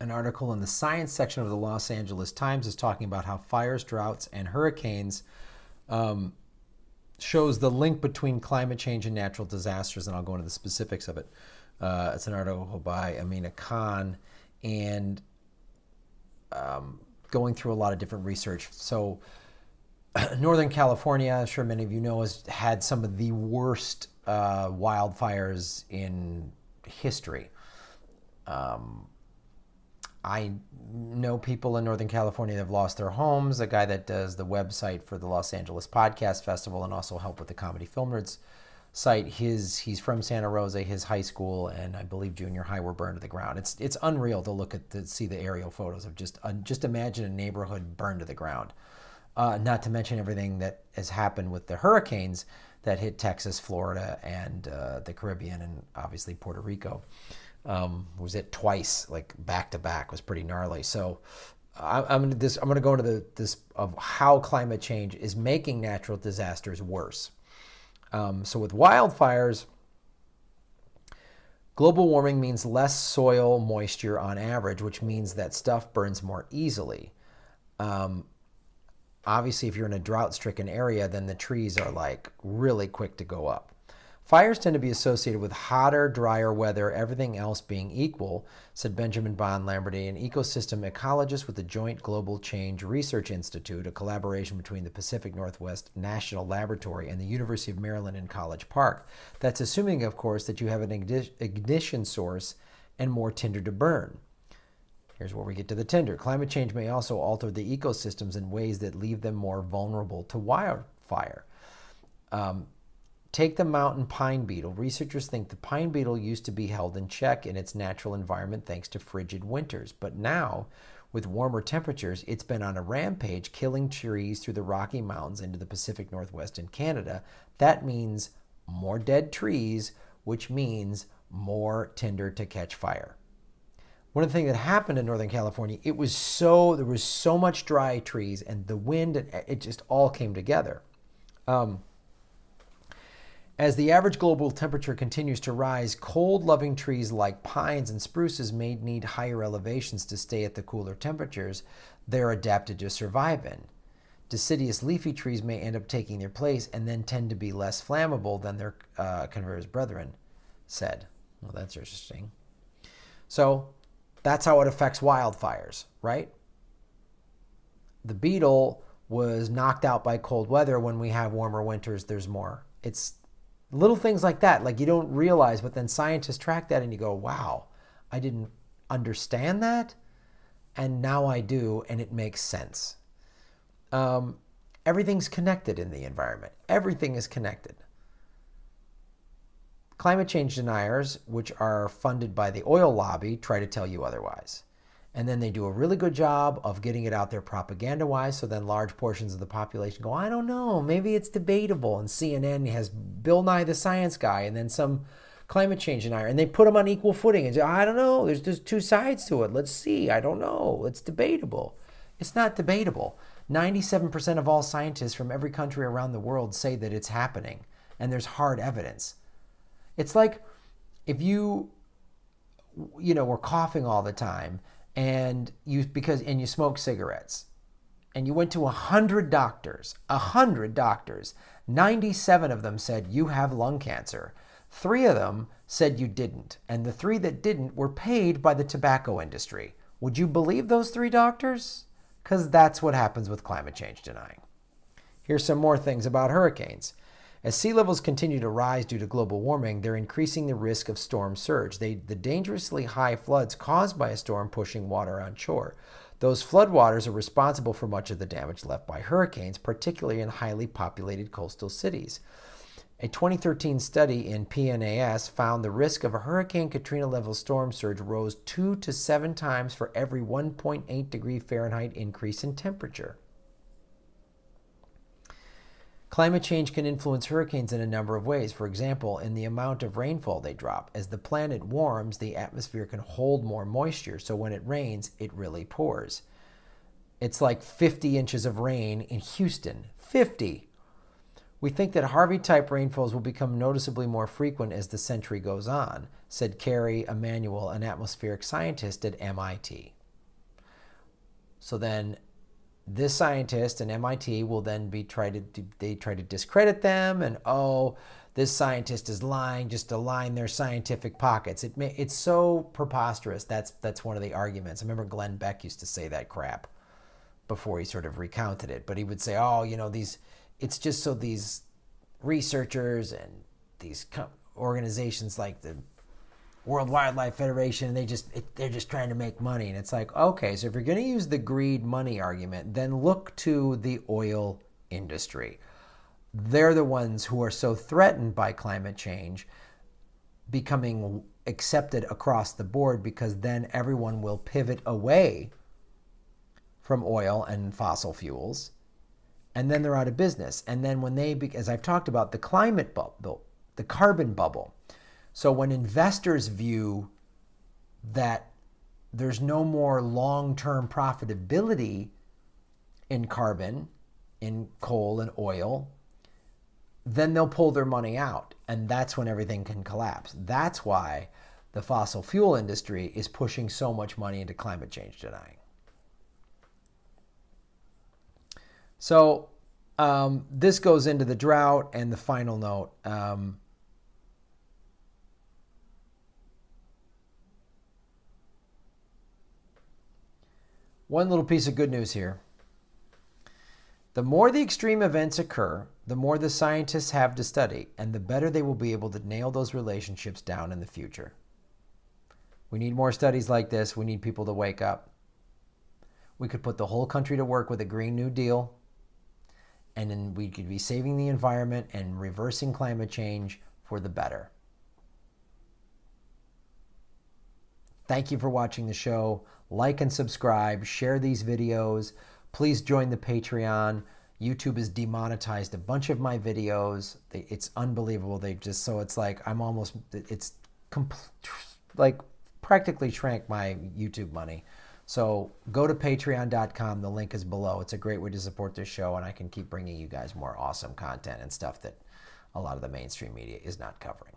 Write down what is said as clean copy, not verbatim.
An article in the science section of the Los Angeles Times is talking about how fires, droughts, and hurricanes shows the link between climate change and natural disasters, and I'll go into the specifics of it. It's an article by Amina Khan, and going through a lot of different research. So Northern California, I'm sure many of you know, has had some of the worst wildfires in history. I know people in Northern California that have lost their homes. A guy that does the website for the Los Angeles Podcast Festival and also help with the Comedy Film Nerds site. He's from Santa Rosa. His high school and I believe junior high were burned to the ground. It's unreal to see the aerial photos of just imagine a neighborhood burned to the ground. Not to mention everything that has happened with the hurricanes that hit Texas, Florida, and the Caribbean, and obviously Puerto Rico. Was it twice, like back to back? Was pretty gnarly. So I'm going to go into this of how climate change is making natural disasters worse. So with wildfires, global warming means less soil moisture on average, which means that stuff burns more easily. Obviously, if you're in a drought-stricken area, then the trees are like really quick to go up. Fires tend to be associated with hotter, drier weather, everything else being equal, said Benjamin Bond Lamberty, an ecosystem ecologist with the Joint Global Change Research Institute, a collaboration between the Pacific Northwest National Laboratory and the University of Maryland in College Park. That's assuming, of course, that you have an ignition source and more tinder to burn. Here's where we get to the tinder. Climate change may also alter the ecosystems in ways that leave them more vulnerable to wildfire. Take the mountain pine beetle. Researchers think the pine beetle used to be held in check in its natural environment thanks to frigid winters. But now, with warmer temperatures, it's been on a rampage, killing trees through the Rocky Mountains into the Pacific Northwest and Canada. That means more dead trees, which means more tinder to catch fire. One of the things that happened in Northern California, there was so much dry trees and the wind, it just all came together. As the average global temperature continues to rise, cold-loving trees like pines and spruces may need higher elevations to stay at the cooler temperatures they're adapted to survive in. Deciduous leafy trees may end up taking their place and then tend to be less flammable than their converse brethren, said. Well, that's interesting. So that's how it affects wildfires, right? The beetle was knocked out by cold weather. When we have warmer winters, there's more. It's little things like that, like you don't realize, but then scientists track that and you go, wow, I didn't understand that, and now I do, and it makes sense. Everything's connected in the environment. Everything is connected. Climate change deniers, which are funded by the oil lobby, try to tell you otherwise. And then they do a really good job of getting it out there propaganda-wise, so then large portions of the population go, I don't know, maybe it's debatable. And CNN has Bill Nye the Science Guy and then some climate change denier, and they put them on equal footing and say, I don't know, there's just two sides to it. Let's see, I don't know, it's debatable. It's not debatable. 97% of all scientists from every country around the world say that it's happening, and there's hard evidence. It's like if you were coughing all the time, and you smoke cigarettes, and you went to 100 doctors, 97 of them said you have lung cancer. 3 of them said you didn't, and the 3 that didn't were paid by the tobacco industry. Would you believe those 3 doctors? Because that's what happens with climate change denying. Here's some more things about hurricanes. As sea levels continue to rise due to global warming, they're increasing the risk of storm surge. The dangerously high floods caused by a storm pushing water on shore. Those floodwaters are responsible for much of the damage left by hurricanes, particularly in highly populated coastal cities. A 2013 study in PNAS found the risk of a Hurricane Katrina-level storm surge rose 2 to 7 times for every 1.8 degree Fahrenheit increase in temperature. Climate change can influence hurricanes in a number of ways. For example, in the amount of rainfall they drop. As the planet warms, the atmosphere can hold more moisture, so when it rains, it really pours. It's like 50 inches of rain in Houston. 50! We think that Harvey-type rainfalls will become noticeably more frequent as the century goes on, said Carrie Emanuel, an atmospheric scientist at MIT. So then this scientist in MIT will then try to discredit them, and this scientist is lying just to line their scientific pockets. It's so preposterous. That's one of the arguments. I remember Glenn Beck used to say that crap before he sort of recounted it, but he would say, it's just so these researchers and these organizations like the World Wildlife Federation, they're just trying to make money. And it's like, okay, so if you're going to use the greed money argument, then look to the oil industry. They're the ones who are so threatened by climate change becoming accepted across the board, because then everyone will pivot away from oil and fossil fuels, and then they're out of business. And then when as I've talked about, the climate bubble, the carbon bubble. So when investors view that there's no more long-term profitability in carbon, in coal and oil, then they'll pull their money out. And that's when everything can collapse. That's why the fossil fuel industry is pushing so much money into climate change denying. So this goes into the drought and the final note. One little piece of good news here. The more the extreme events occur, the more the scientists have to study, and the better they will be able to nail those relationships down in the future. We need more studies like this. We need people to wake up. We could put the whole country to work with a Green New Deal, and then we could be saving the environment and reversing climate change for the better. Thank you for watching the show. Like and subscribe. Share these videos. Please join the Patreon. YouTube has demonetized a bunch of my videos. It's unbelievable. It's like practically shrank my YouTube money. So go to patreon.com. The link is below. It's a great way to support this show, and I can keep bringing you guys more awesome content and stuff that a lot of the mainstream media is not covering.